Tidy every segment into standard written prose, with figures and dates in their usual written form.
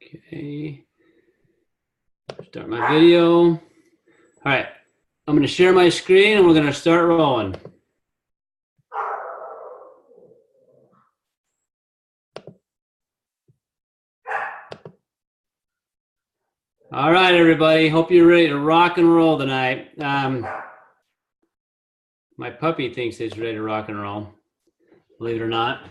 Okay. Start my video. All right. I'm going to share my screen and we're going to start rolling. All right, everybody. Hope you're ready to rock and roll tonight. My puppy thinks it's ready to rock and roll, believe it or not.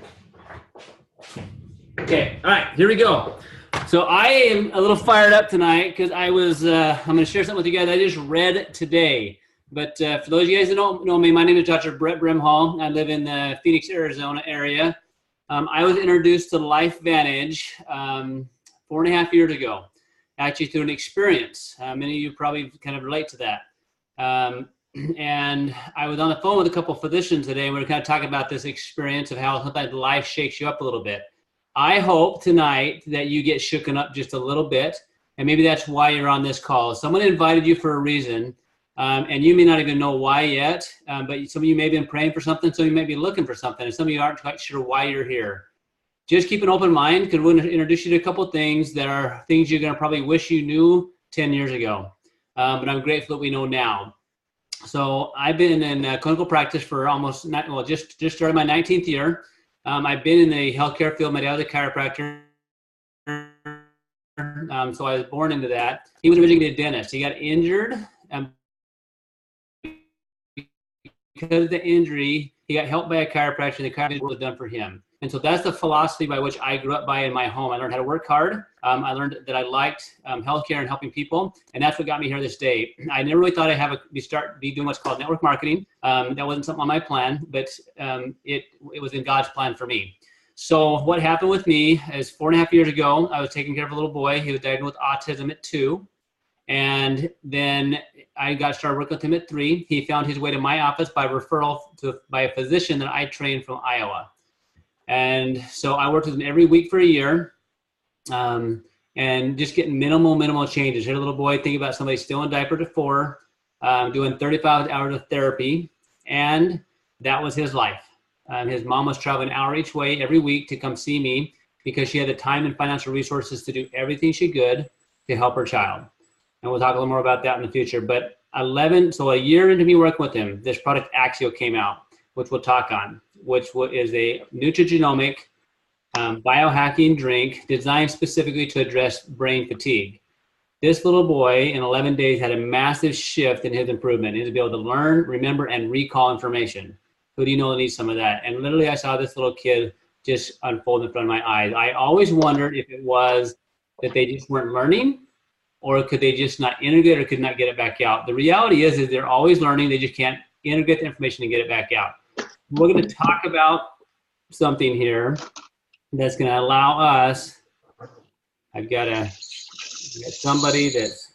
Okay, all right, here we go. So I am a little fired up tonight because I'm going to share something with you guys I just read today. But for those of you guys that don't know me, my name is Dr. Brimhall. I live in the Phoenix, Arizona area. I was introduced to LifeVantage 4.5 years ago, actually through an experience. Many of you probably kind of relate to that. And I was on the phone with a couple of physicians today, and we were kind of talking about this experience of how sometimes life shakes you up a little bit. I hope tonight that you get shooken up just a little bit, and maybe that's why you're on this call. Someone invited you for a reason, and you may not even know why yet, but some of you may have been praying for something, some of you may be looking for something, and some of you aren't quite sure why you're here. Just keep an open mind, because we're going to introduce you to a couple of things that are things you're going to probably wish you knew 10 years ago, but I'm grateful that we know now. So I've been in clinical practice for almost, just started my 19th year. I've been in the healthcare field. My dad was a chiropractor, so I was born into that. He was originally a dentist. He got injured, because of the injury, he got helped by a chiropractor. The chiropractor was done for him. And so that's the philosophy by which I grew up by in my home. I learned how to work hard. I learned that I liked healthcare and helping people. And that's what got me here this day. I never really thought I'd be doing what's called network marketing. That wasn't something on my plan, but it was in God's plan for me. So what happened with me is 4.5 years ago, I was taking care of a little boy. He was diagnosed with autism at 2. And then I got started working with him at 3. He found his way to my office by referral by a physician that I trained from Iowa. And so I worked with him every week for a year, and just getting minimal changes. Here's a little boy, think about somebody still in diapers at 4, doing 35 hours of therapy, and that was his life. His mom was traveling an hour each way every week to come see me because she had the time and financial resources to do everything she could to help her child. And we'll talk a little more about that in the future. But so a year into me working with him, this product Axio came out, which we'll talk on, which is a Nutrigenomic biohacking drink designed specifically to address brain fatigue. This little boy in 11 days had a massive shift in his improvement. He was able to learn, remember, and recall information. Who do you know needs some of that? And literally I saw this little kid just unfold in front of my eyes. I always wondered if it was that they just weren't learning, or could they just not integrate or could not get it back out. The reality is they're always learning. They just can't integrate the information and get it back out. We're going to talk about something here that's going to allow us. I've got somebody that's.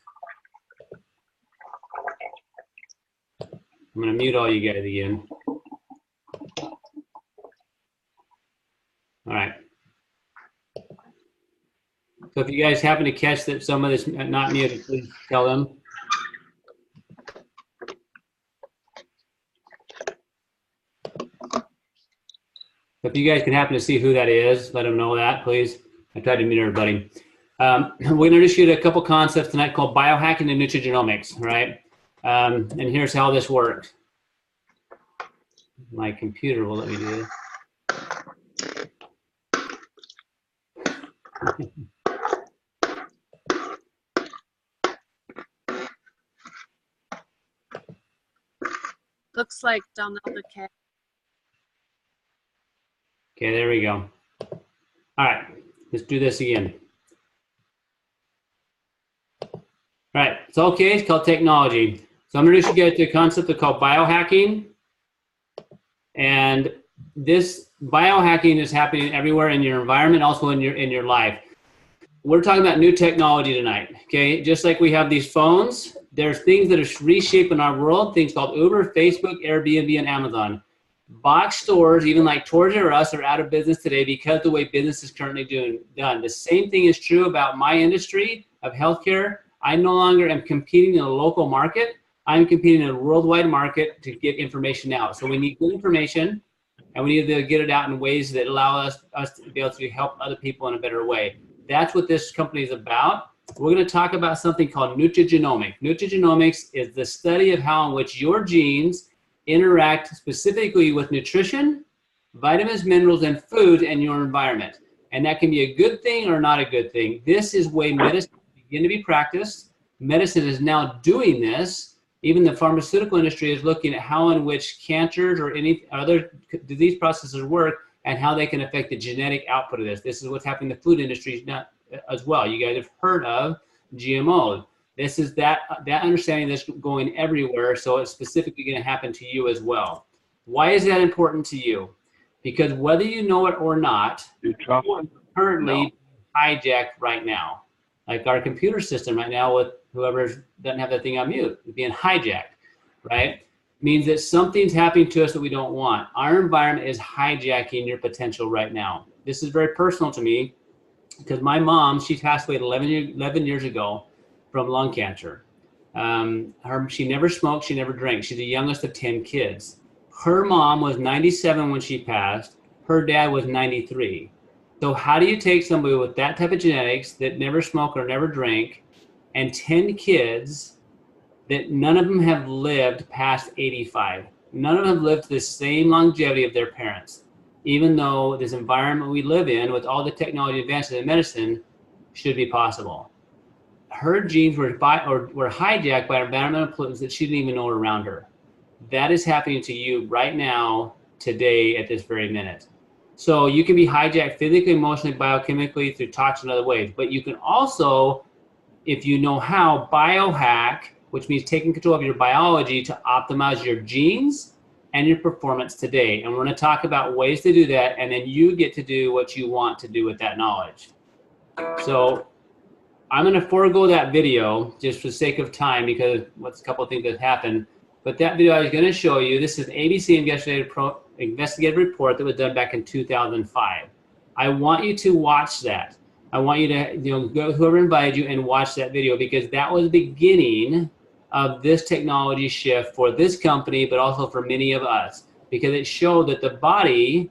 I'm going to mute all you guys again. All right. So if you guys happen to catch that some of this not muted, please tell them. If you guys can happen to see who that is, let them know that, please. I tried to mute everybody. We're going to introduce you to a couple concepts tonight called biohacking and nutrigenomics, right? And here's how this works. My computer will let me do this. Looks like Donald okay. Okay, there we go. All right, let's do this again. All right, it's okay, it's called technology. So I'm going to introduce you guys to a concept called biohacking. And this biohacking is happening everywhere in your environment, also in your life. We're talking about new technology tonight, okay? Just like we have these phones, there's things that are reshaping our world, things called Uber, Facebook, Airbnb, and Amazon. Box stores, even like Toys R Us, are out of business today because of the way business is currently done. The same thing is true about my industry of healthcare. I no longer am competing in a local market. I'm competing in a worldwide market to get information out. So we need good information, and we need to get it out in ways that allow us to be able to help other people in a better way. That's what this company is about. We're going to talk about something called Nutrigenomic. Nutrigenomics is the study of how in which your genes interact specifically with nutrition, vitamins, minerals, and food in your environment. And that can be a good thing or not a good thing. This is way medicine begin to be practiced. Medicine is now doing this. Even the pharmaceutical industry is looking at how in which cancers or any other disease processes work and how they can affect the genetic output of this. This is what's happening in the food industry as well. You guys have heard of GMOs. This is that understanding that's going everywhere, so it's specifically going to happen to you as well. Why is that important to you? Because whether you know it or not, you're currently hijacked right now. Like our computer system right now with whoever doesn't have that thing on mute, being hijacked, right? Means that something's happening to us that we don't want. Our environment is hijacking your potential right now. This is very personal to me because my mom, she passed away 11 years ago from lung cancer. She never smoked, she never drank. She's the youngest of 10 kids. Her mom was 97 when she passed. Her dad was 93. So how do you take somebody with that type of genetics that never smoked or never drank and 10 kids that none of them have lived past 85? None of them have lived the same longevity of their parents, even though this environment we live in with all the technology advances in medicine should be possible. Her genes were hijacked by environmental pollutants that she didn't even know were around her. That is happening to you right now, today, at this very minute. So you can be hijacked physically, emotionally, biochemically, through toxins and other ways. But you can also, if you know how, biohack, which means taking control of your biology to optimize your genes and your performance today. And we're going to talk about ways to do that, and then you get to do what you want to do with that knowledge. So I'm going to forego that video just for the sake of time because what's a couple of things that happened. But that video I was going to show you, this is an ABC investigative report that was done back in 2005. I want you to watch that. I want you to, go whoever invited you and watch that video because that was the beginning of this technology shift for this company, but also for many of us, because it showed that the body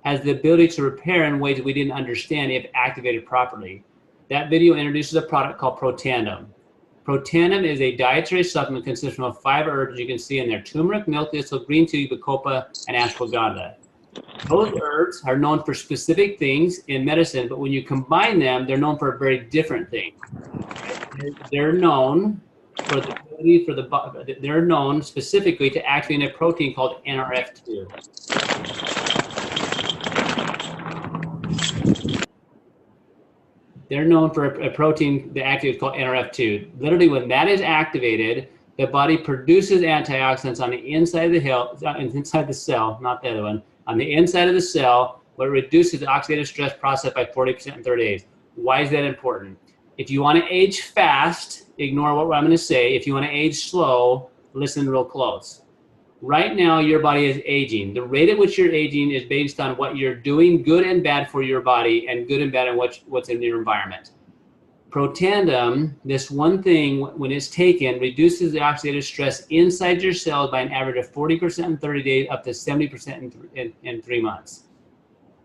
has the ability to repair in ways we didn't understand if activated properly. That video introduces a product called Protandim. Protandim is a dietary supplement consisting of 5 herbs you can see in there: turmeric, milk thistle, green tea, bacopa, and ashwagandha. Those herbs are known for specific things in medicine, but when you combine them, they're known for a very different thing. They're known for the ability they're known specifically to activate a protein called NRF2. They're known for a protein that activates called NRF2. Literally, when that is activated, the body produces antioxidants on the inside of the cell, not the other one, on the inside of the cell, where it reduces the oxidative stress process by 40% in 30 days. Why is that important? If you want to age fast, ignore what I'm going to say. If you want to age slow, listen real close. Right now, your body is aging. The rate at which you're aging is based on what you're doing, good and bad for your body, and good and bad on what's in your environment. Protandim, this one thing, when it's taken, reduces the oxidative stress inside your cells by an average of 40% in 30 days, up to 70% in 3 months.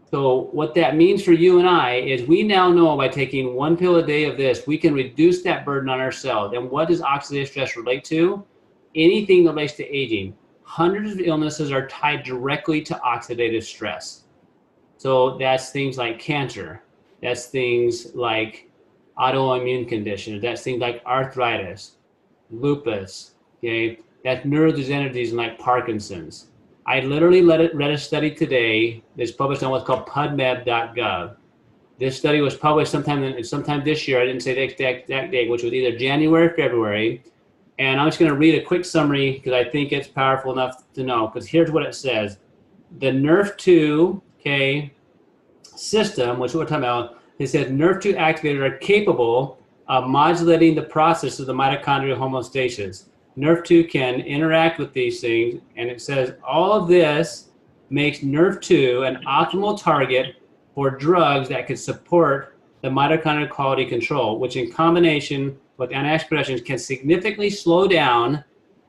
So what that means for you and I is we now know by taking 1 pill a day of this, we can reduce that burden on our cells. And what does oxidative stress relate to? Anything that relates to aging. Hundreds of illnesses are tied directly to oxidative stress. So that's things like cancer. That's things like autoimmune conditions. That's things like arthritis, lupus, okay? That's neurodegenerative disease like Parkinson's. I literally read a study today that's published on what's called pubmed.gov. This study was published sometime this year. I didn't say the exact date, which was either January or February. And I'm just going to read a quick summary because I think it's powerful enough to know. Because here's what it says. The NRF2, system, which we're talking about, it says NRF2 activators are capable of modulating the process of the mitochondrial homeostasis. NRF2 can interact with these things, and it says all of this makes NRF2 an optimal target for drugs that could support the mitochondrial quality control, which in combination with antioxidants can significantly slow down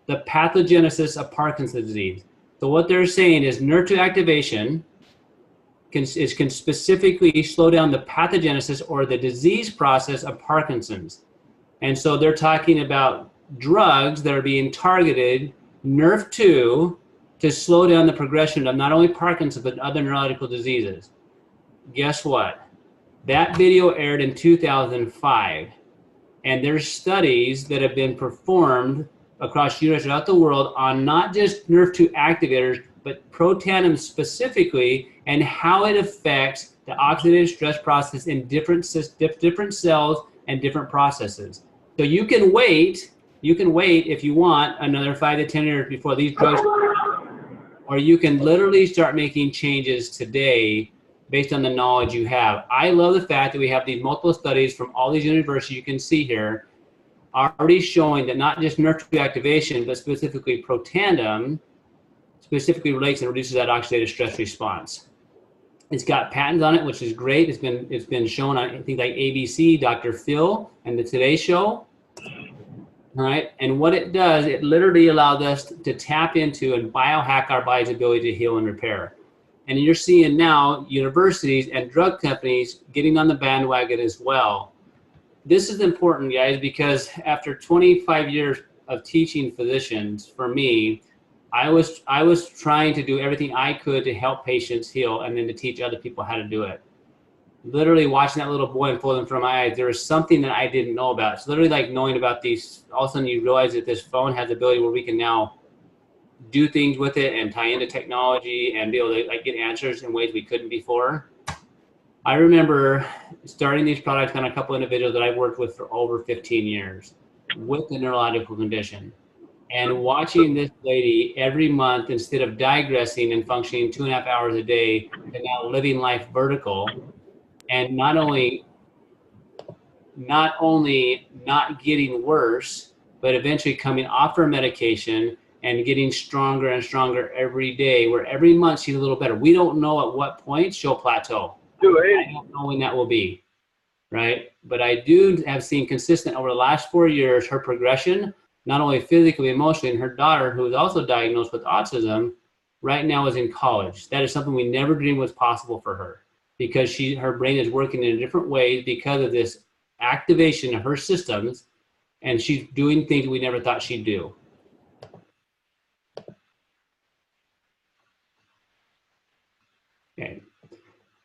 the pathogenesis of Parkinson's disease. So what they're saying is NRF2 activation can specifically slow down the pathogenesis or the disease process of Parkinson's. And so they're talking about drugs that are being targeted, NRF2, to slow down the progression of not only Parkinson's, but other neurological diseases. Guess what? That video aired in 2005. And there's studies that have been performed across US throughout the world on not just NRF2 activators, but protandim specifically, and how it affects the oxidative stress process in different cells and different processes. So you can wait if you want another 5 to 10 years before these drugs come out, or you can literally start making changes today based on the knowledge you have. I love the fact that we have these multiple studies from all these universities you can see here already showing that not just NRF2 activation, but specifically protandim specifically relates and reduces that oxidative stress response. It's got patents on it, which is great. It's been shown on things like ABC, Dr. Phil, and the Today Show. All right, and what it does, it literally allows us to tap into and biohack our body's ability to heal and repair. And you're seeing now universities and drug companies getting on the bandwagon as well. This is important, guys, because after 25 years of teaching physicians, for me, I was trying to do everything I could to help patients heal and then to teach other people how to do it. Literally watching that little boy unfold in front of my eyes, there was something that I didn't know about. It's literally like knowing about these, all of a sudden you realize that this phone has the ability where we can now do things with it and tie into technology and be able to like get answers in ways we couldn't before. I remember starting these products on a couple individuals that I've worked with for over 15 years with a neurological condition, and watching this lady every month, instead of digressing and functioning 2.5 hours a day, and now living life vertical, and not only not getting worse, but eventually coming off her medication and getting stronger and stronger every day, where every month she's a little better. We don't know at what point she'll plateau. I don't know when that will be, right? But I do have seen consistent over the last 4 years, her progression, not only physically, emotionally, and her daughter, who is also diagnosed with autism, right now is in college. That is something we never dreamed was possible for her, because her brain is working in a different way because of this activation of her systems, and she's doing things we never thought she'd do. Okay.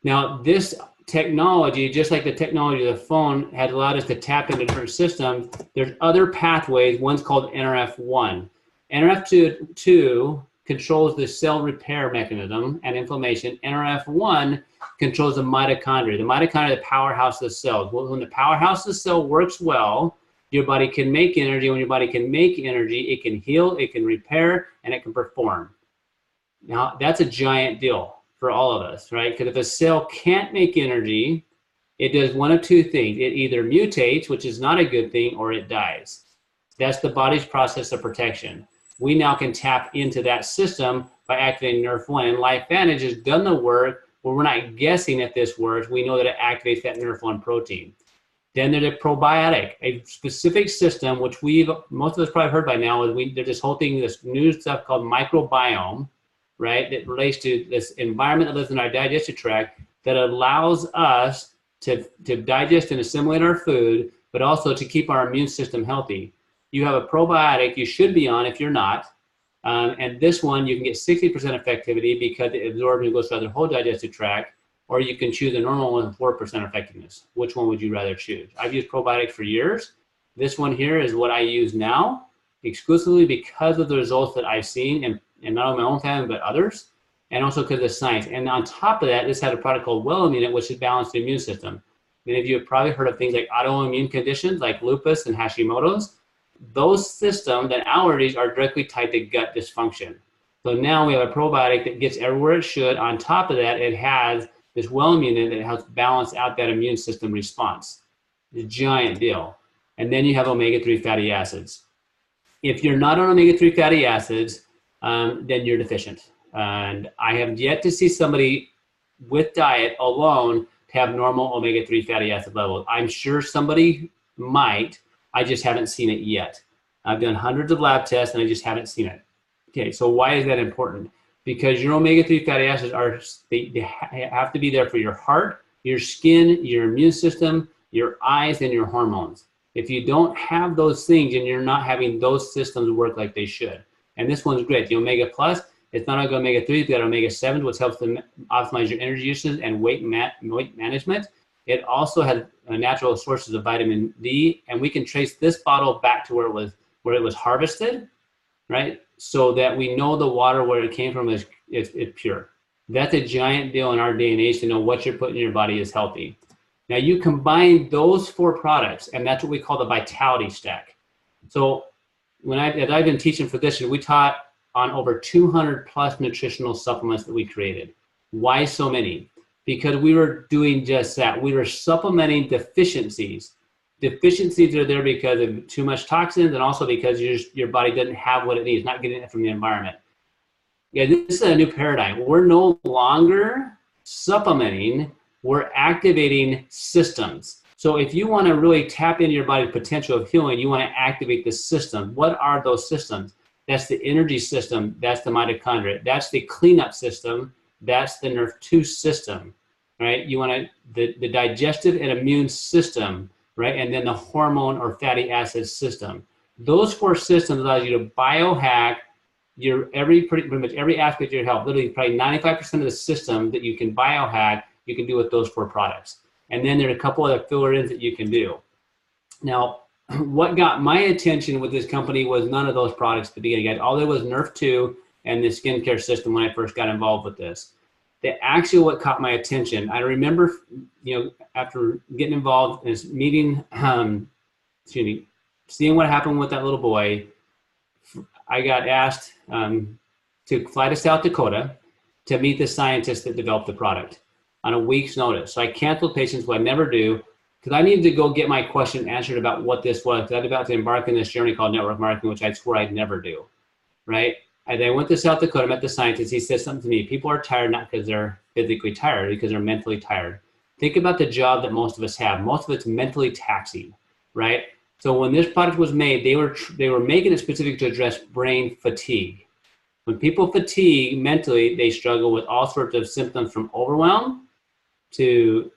Now, this technology, just like the technology of the phone, has allowed us to tap into different systems. There's other pathways. One's called NRF1. NRF2 controls the cell repair mechanism and inflammation. NRF1 controls the mitochondria. The mitochondria, the powerhouse of the cells. When the powerhouse of the cell works well, your body can make energy. When your body can make energy, it can heal, it can repair, and it can perform. Now, that's a giant deal for all of us, right? Because if a cell can't make energy, it does one of two things. It either mutates, which is not a good thing, or it dies. That's the body's process of protection. We now can tap into that system by activating NRF1. And LifeVantage has done the work where we're not guessing if this works. We know that it activates that NRF1 protein. Then there's a probiotic, a specific system, which most of us probably heard by now, is there's this whole thing, this new stuff called microbiome, right, that relates to this environment that lives in our digestive tract that allows us to digest and assimilate our food, but also to keep our immune system healthy. You have a probiotic you should be on if you're not, and this one you can get 60% effectivity because it absorbs and goes through the whole digestive tract, or you can choose a normal one with 4% effectiveness. Which one would you rather choose? I've used probiotics for years. This one here is what I use now, exclusively because of the results that I've seen, and not only my own family, but others, and also because of the science. And on top of that, this had a product called Well-Immune, which is balanced the immune system. Many of you have probably heard of things like autoimmune conditions like lupus and Hashimoto's. Those systems and allergies are directly tied to gut dysfunction. So now we have a probiotic that gets everywhere it should. On top of that, it has this Well-Immune that helps balance out that immune system response. It's a giant deal. And then you have omega-3 fatty acids. If you're not on omega-3 fatty acids, then you're deficient. And I have yet to see somebody with diet alone to have normal omega-3 fatty acid levels. I'm sure somebody might, I just haven't seen it yet. I've done hundreds of lab tests and I just haven't seen it. Okay, so why is that important? because your omega-3 fatty acids they have to be there for your heart, your skin, your immune system, your eyes, and your hormones. If you don't have those things, and you're not having those systems work like they should. And this one's great. The omega plus, it's not only omega-3, it's got omega-7, which helps to optimize your energy usage and weight management. It also has natural sources of vitamin D, and we can trace this bottle back to where it was harvested, right? So that we know the water where it came from is pure. That's a giant deal in our day and age to know what you're putting in your body is healthy. Now you combine those 4 products, and that's what we call the vitality stack. So as I've been teaching for this year, we taught on over 200 plus nutritional supplements that we created. Why so many? Because we were doing just that. We were supplementing deficiencies. Deficiencies are there because of too much toxins, and also because your body doesn't have what it needs, not getting it from the environment. Yeah, this is a new paradigm. We're no longer supplementing, we're activating systems. So if you want to really tap into your body's potential of healing, you want to activate the system. What are those systems? That's the energy system. That's the mitochondria. That's the cleanup system. That's the nerve 2 system, right? You want the digestive and immune system, right? And then the hormone or fatty acid system. Those 4 systems allow you to biohack pretty much every aspect of your health. Literally, probably 95% of the system that you can biohack, you can do with those 4 products. And then there are a couple other filler-ins that you can do. Now, what got my attention with this company was none of those products at the beginning. All there was Nerf 2 and the skincare system when I first got involved with this. What caught my attention, I remember, after getting involved in this meeting, seeing what happened with that little boy, I got asked to fly to South Dakota to meet the scientists that developed the product on a week's notice. So I canceled patients, what I never do, because I needed to go get my question answered about what this was, because I was about to embark on this journey called network marketing, which I swore I'd never do, right? And I went to South Dakota, met the scientist. He said something to me. People are tired not because they're physically tired, because they're mentally tired. Think about the job that most of us have. Most of it's mentally taxing, right? So when this product was made, they were making it specific to address brain fatigue. When people fatigue mentally, they struggle with all sorts of symptoms, from overwhelm to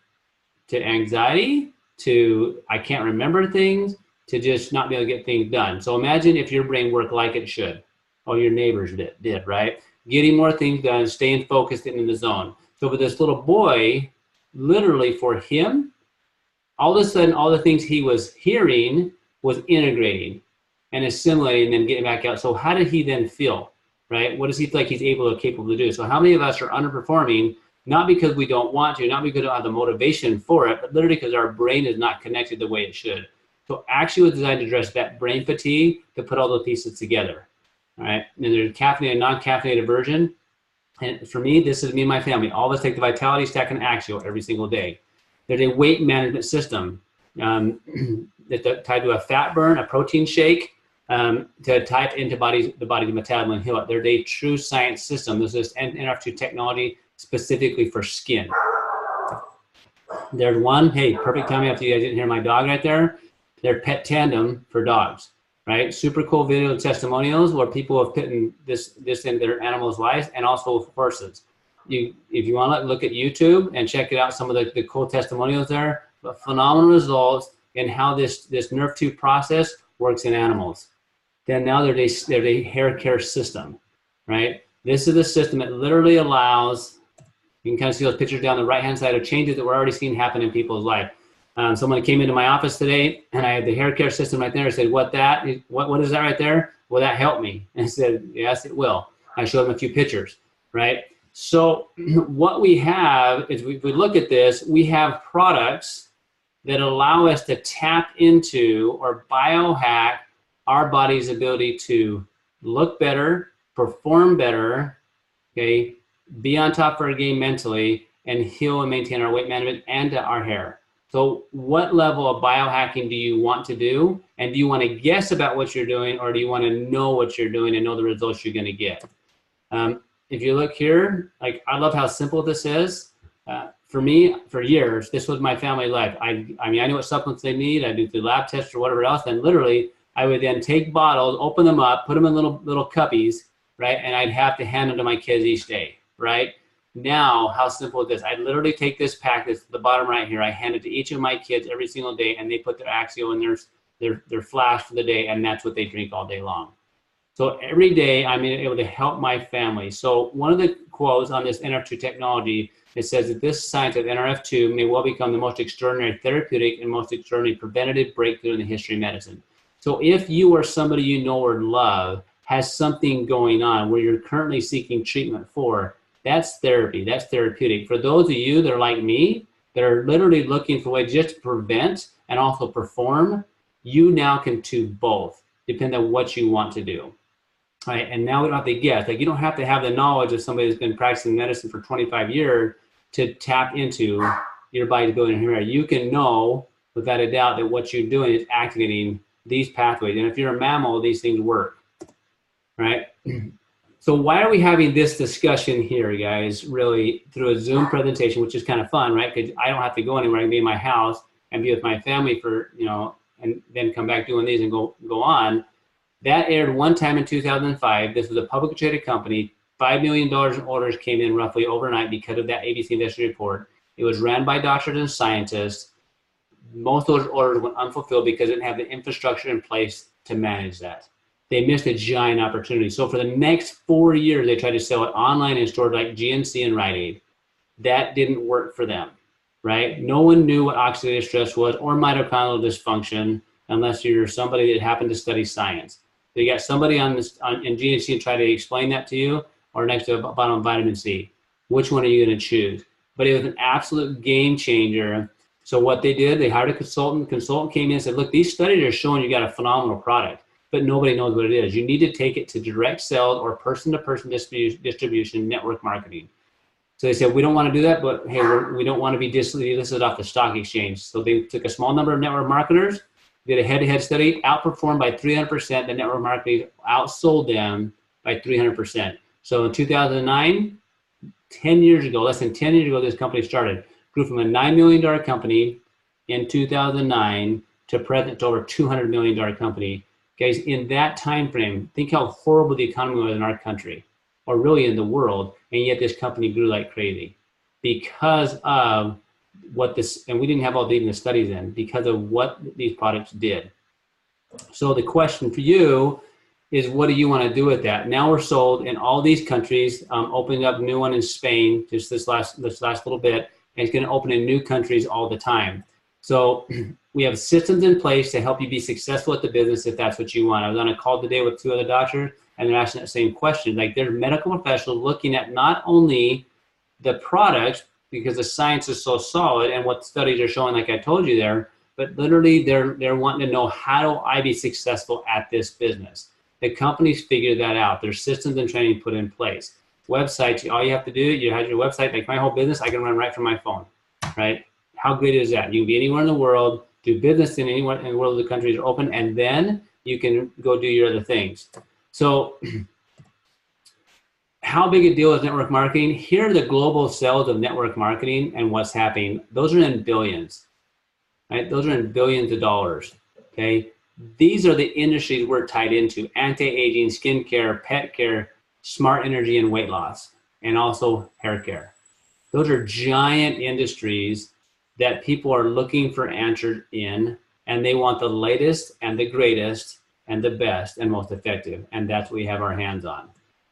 anxiety, to I can't remember things, to just not be able to get things done. So imagine if your brain worked like it should, or your neighbors did, right? Getting more things done, staying focused and in the zone. So for this little boy, literally for him, all of a sudden, all the things he was hearing was integrating and assimilating and then getting back out. So how did he then feel, right? What does he feel like he's capable to do? So how many of us are underperforming, not because we don't want to, not because we don't have the motivation for it, but literally because our brain is not connected the way it should. So actually was designed to address that brain fatigue, to put all those pieces together, all right? And there's a caffeinated, non-caffeinated version. And for me, this is me and my family. All of us take the Vitality Stack and Axial every single day. There's a weight management system that's tied to a fat burn, a protein shake, to type into the body's metabolism and heal it. They're a true science system. This is NRF2 technology specifically for skin. There's one, hey, perfect timing after you guys didn't hear my dog right there. They're pet tandem for dogs, right? Super cool video testimonials where people have put this in their animals' lives, and also horses. If you want to look at YouTube and check it out, some of the cool testimonials there, but phenomenal results in how this Nerf 2 process works in animals. Then now they're a hair care system, right? This is a system that literally allows, you can kind of see those pictures down the right-hand side of changes that we're already seeing happen in people's life. Someone came into my office today, and I had the hair care system right there. I said, what is that right there? Will that help me? And I said, yes, it will. I showed them a few pictures, right? So what we have is, if we look at this, we have products that allow us to tap into or biohack our body's ability to look better, perform better, okay, be on top of our game mentally, and heal and maintain our weight management and our hair. So what level of biohacking do you want to do? And do you want to guess about what you're doing, or do you want to know what you're doing and know the results you're going to get? If you look here, like, I love how simple this is. For me, for years, this was my family life. I mean, I knew what supplements they need. I do the lab tests or whatever else. And literally, I would then take bottles, open them up, put them in little cuppies, right? And I'd have to hand them to my kids each day, right? Now, how simple is this? I literally take this pack that's at the bottom right here. I hand it to each of my kids every single day, and they put their Axio in their flash for the day, and that's what they drink all day long. So every day I'm able to help my family. So one of the quotes on this NRF2 technology, it says that this science of NRF2 may well become the most extraordinary therapeutic and most extraordinary preventative breakthrough in the history of medicine. So if you or somebody you know or love has something going on where you're currently seeking treatment for, that's therapy, that's therapeutic. For those of you that are like me, that are literally looking for ways just to prevent and also perform, you now can do both, depending on what you want to do. Right? And now we don't have to guess. Like, you don't have to have the knowledge of somebody who's been practicing medicine for 25 years to tap into your body's ability to heal. You can know without a doubt that what you're doing is activating these pathways. And if you're a mammal, these things work, right? So why are we having this discussion here, guys, really through a Zoom presentation, which is kind of fun, right? Because I don't have to go anywhere. I can be in my house and be with my family for, and then come back doing these and go on. That aired one time in 2005. This was a publicly traded company. $5 million in orders came in roughly overnight because of that ABC Investor Report. It was ran by doctors and scientists. Most of those orders went unfulfilled because they didn't have the infrastructure in place to manage that. They missed a giant opportunity. So for the next 4 years, they tried to sell it online in stores like GNC and Rite Aid. That didn't work for them, right? No one knew what oxidative stress was or mitochondrial dysfunction unless you're somebody that happened to study science. So you got somebody in GNC and try to explain that to you, or next to a bottle of vitamin C. Which one are you going to choose? But it was an absolute game changer. So what they did, they hired a consultant. Consultant came in and said, look, these studies are showing you got a phenomenal product, but nobody knows what it is. You need to take it to direct sales or person-to-person distribution, network marketing. So they said, we don't want to do that, but hey, we don't want to be listed off the stock exchange. So they took a small number of network marketers, did a head-to-head study, outperformed by 300%. The network marketing outsold them by 300%. So in 2009, 10 years ago, less than 10 years ago, this company started. Grew from a $9 million company in 2009 to present to over $200 million company. Guys, in that time frame, think how horrible the economy was in our country, or really in the world, and yet this company grew like crazy because of what this, and we didn't have all even the studies in, because of what these products did. So the question for you is, what do you want to do with that? Now we're sold in all these countries, opening up a new one in Spain just this last little bit, and it's going to open in new countries all the time. So we have systems in place to help you be successful at the business if that's what you want. I was on a call today with 2 other doctors, and they're asking that same question. Like, they're medical professionals looking at not only the products, because the science is so solid and what studies are showing, like I told you there, but literally they're wanting to know, how do I be successful at this business? The companies figure that out. There's systems and training put in place. Websites, all you have to do, you have your website, like my whole business, I can run right from my phone, right? How good is that? You can be anywhere in the world, do business in anywhere in the world, the countries are open, and then you can go do your other things. So how big a deal is network marketing? Here are the global sales of network marketing and what's happening. Those are in billions, right? Those are in billions of dollars, okay? These are the industries we're tied into: anti-aging, skincare, pet care, smart energy, and weight loss, and also hair care. Those are giant industries that people are looking for answers in, and they want the latest and the greatest and the best and most effective, and that's what we have our hands on,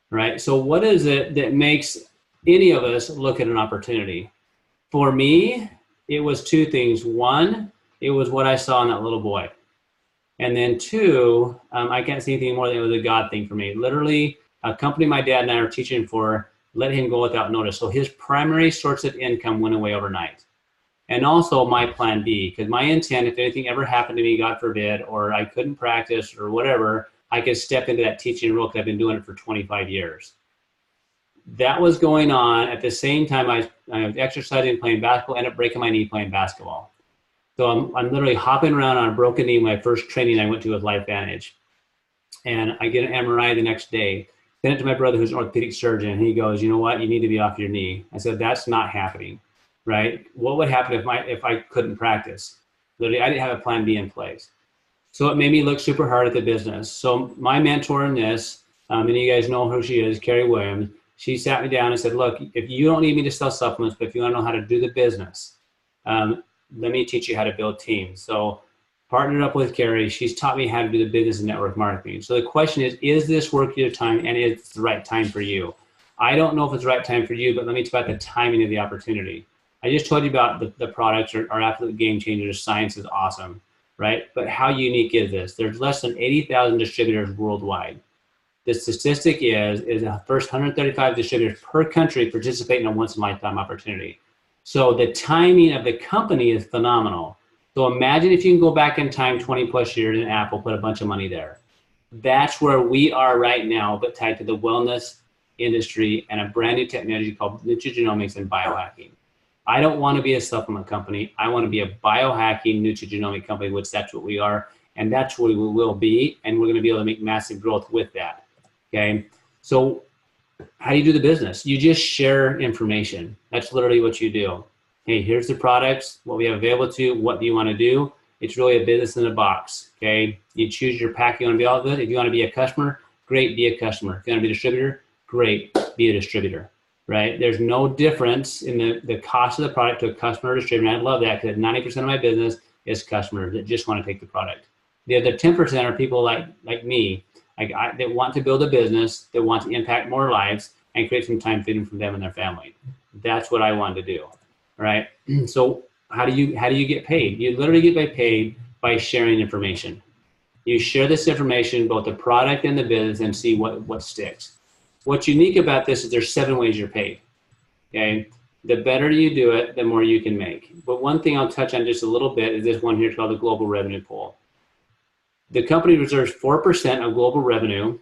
right? So what is it that makes any of us look at an opportunity? For me, it was 2 things. 1, it was what I saw in that little boy. And then 2, I can't see anything more than it was a God thing for me. Literally, a company my dad and I are teaching for let him go without notice. So his primary source of income went away overnight. And also my plan B, because my intent, if anything ever happened to me, God forbid, or I couldn't practice or whatever, I could step into that teaching role because I've been doing it for 25 years. That was going on. At the same time, I was exercising, playing basketball, ended up breaking my knee playing basketball. So I'm literally hopping around on a broken knee. My first training I went to with LifeVantage. And I get an MRI the next day. Sent it to my brother, who's an orthopedic surgeon. And he goes, you know what? You need to be off your knee. I said, that's not happening, right? What would happen if I couldn't practice? Literally, I didn't have a plan B in place. So it made me look super hard at the business. So my mentor in this And you guys know who she is, Carrie Williams. She sat me down and said, look, if you don't need me to sell supplements, but if you want to know how to do the business, let me teach you how to build teams. So partnered up with Carrie. She's taught me how to do the business and network marketing. So the question is this worth your time, and is it the right time for you? I don't know if it's the right time for you, but let me talk about the timing of the opportunity. I just told you about the products are absolute game changers. Science is awesome, right? But how unique is this? There's less than 80,000 distributors worldwide. The statistic is the first 135 distributors per country participate in a once-in-a-lifetime opportunity. So the timing of the company is phenomenal. So imagine if you can go back in time 20 plus years and Apple put a bunch of money there. That's where we are right now, but tied to the wellness industry and a brand new technology called Nutrigenomics and biohacking. I don't want to be a supplement company. I want to be a biohacking nutrigenomic company, which that's what we are. And that's what we will be. And we're going to be able to make massive growth with that. Okay. So how do you do the business? You just share information. That's literally what you do. Hey, here's the products, what we have available to you. What do you want to do? It's really a business in a box. Okay. You choose your pack you want to be all of it. If you want to be a customer, great, be a customer. If you want to be a distributor, great, be a distributor. Right? There's no difference in the cost of the product to a customer or distributor. And I love that because 90% of my business is customers that just want to take the product. The other 10% are people like me, that want to build a business, that want to impact more lives and create some time freedom for them and their family. That's what I want to do. All right. So how do you get paid? You literally get paid by sharing information. You share this information, both the product and the business, and see what sticks. What's unique about this is there's 7 ways you're paid. Okay. The better you do it, the more you can make. But one thing I'll touch on just a little bit is this one here called the global revenue pool. The company reserves 4% of global revenue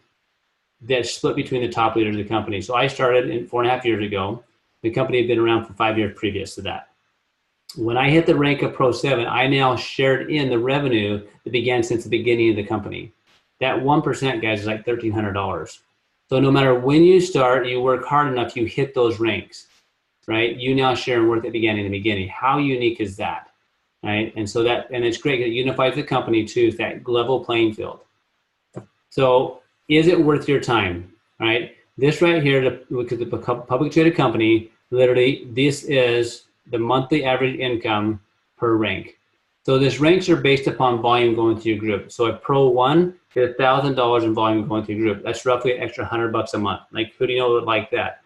that's split between the top leaders of the company. So I started 4.5 years ago. The company had been around for 5 years previous to that. When I hit the rank of Pro 7, I now shared in the revenue that began since the beginning of the company. That 1%, guys, is like $1,300. So no matter when you start, you work hard enough, you hit those ranks, right? You now share in work that began in the beginning. How unique is that? Right? And so and it's great. It unifies the company too, that level playing field. So is it worth your time? Right? This right here, because the public traded company, literally, this is the monthly average income per rank. So these ranks are based upon volume going through your group. So a Pro 1 is $1,000 in volume going through your group. That's roughly an extra $100 a month. Like, who do you know would like that?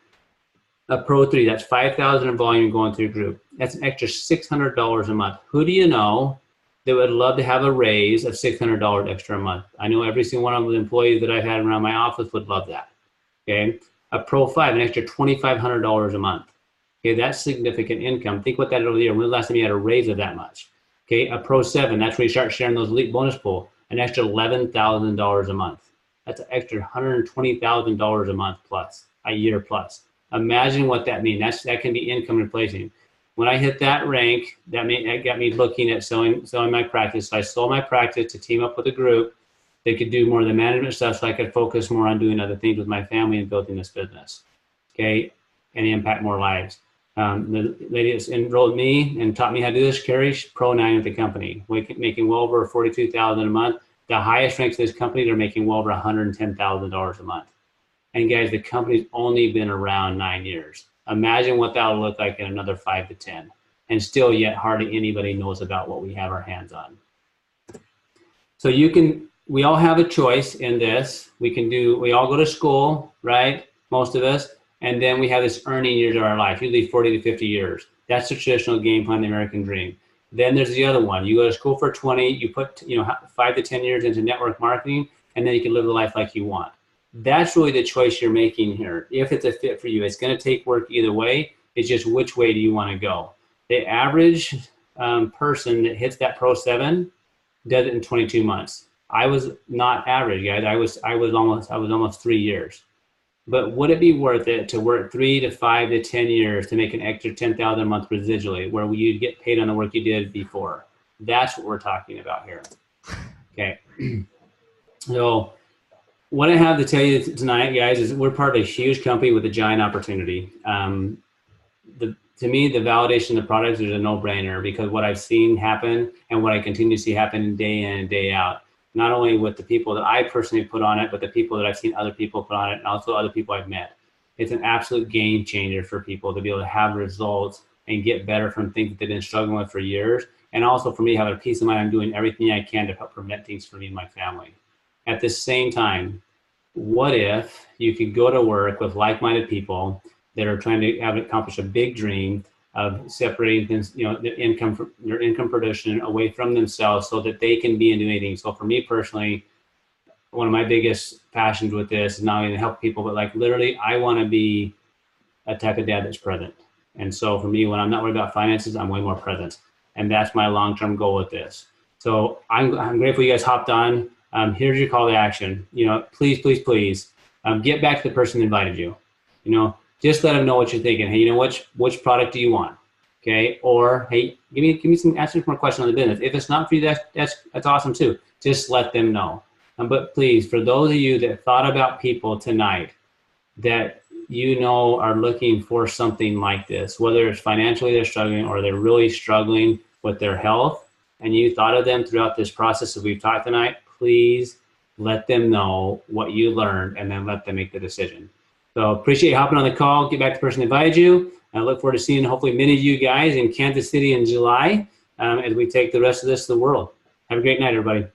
A Pro 3, that's $5,000 in volume going through your group. That's an extra $600 a month. Who do you know that would love to have a raise of $600 extra a month? I know every single one of the employees that I've had around my office would love that. Okay. A Pro 5, an extra $2,500 a month. Okay, that's significant income. Think what that over the year. When was the last time you had a raise of that much? Okay, a Pro 7, that's where you start sharing those elite bonus pool, an extra $11,000 a month. That's an extra $120,000 a month plus, a year plus. Imagine what that means. That can be income replacing. When I hit that rank, that got me looking at selling my practice. So I sold my practice to team up with a group that could do more of the management stuff, so I could focus more on doing other things with my family and building this business. Okay, and impact more lives. The lady that's enrolled me and taught me how to do this, Carrie, Pro 9 at the company, making well over $42,000 a month. The highest ranks in this company, they're making well over $110,000 a month. And guys, the company's only been around 9 years. Imagine what that will look like in another 5 to 10. And still yet hardly anybody knows about what we have our hands on. So we all have a choice in this. We all go to school, right? Most of us. And then we have this earning years of our life, usually 40 to 50 years. That's the traditional game plan, the American dream. Then there's the other one. You go to school for 20, you put 5 to 10 years into network marketing, and then you can live the life like you want. That's really the choice you're making here. If it's a fit for you, it's going to take work either way. It's just which way do you want to go? The average person that hits that Pro 7 does it in 22 months. I was not average, guys. I was almost 3 years. But would it be worth it to work 3 to 5 to 10 years to make an extra $10,000 a month residually, where you'd get paid on the work you did before? That's what we're talking about here. Okay. So what I have to tell you tonight, guys, is we're part of a huge company with a giant opportunity. To me, the validation of the products is a no-brainer, because what I've seen happen and what I continue to see happen day in and day out. not only with the people that I personally put on it, but the people that I've seen other people put on it, and also other people I've met. It's an absolute game changer for people to be able to have results and get better from things that they've been struggling with for years. And also for me, having a peace of mind, I'm doing everything I can to help prevent things for me and my family. At the same time, what if you could go to work with like-minded people that are trying to accomplish a big dream of separating things, their income production away from themselves so that they can be and do anything. So for me personally, one of my biggest passions with this is not only to help people, but like literally, I want to be a type of dad that's present. And so for me, when I'm not worried about finances, I'm way more present. And that's my long-term goal with this. So I'm grateful you guys hopped on. Here's your call to action. Please, please, please get back to the person that invited you. Just let them know what you're thinking. Hey, which product do you want? Okay. Or, hey, give me some answers more questions on the business. If it's not for you, that's awesome too. Just let them know. But please, for those of you that thought about people tonight that are looking for something like this, whether it's financially they're struggling or they're really struggling with their health, and you thought of them throughout this process that we've taught tonight, please let them know what you learned and then let them make the decision. So appreciate you hopping on the call. Get back to the person that invited you. I look forward to seeing hopefully many of you guys in Kansas City in July as we take the rest of this to the world. Have a great night, everybody.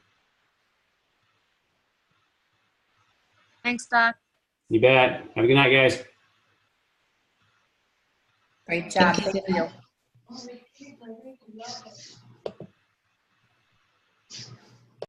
Thanks, Doc. You bet. Have a good night, guys. Great job. Thank you.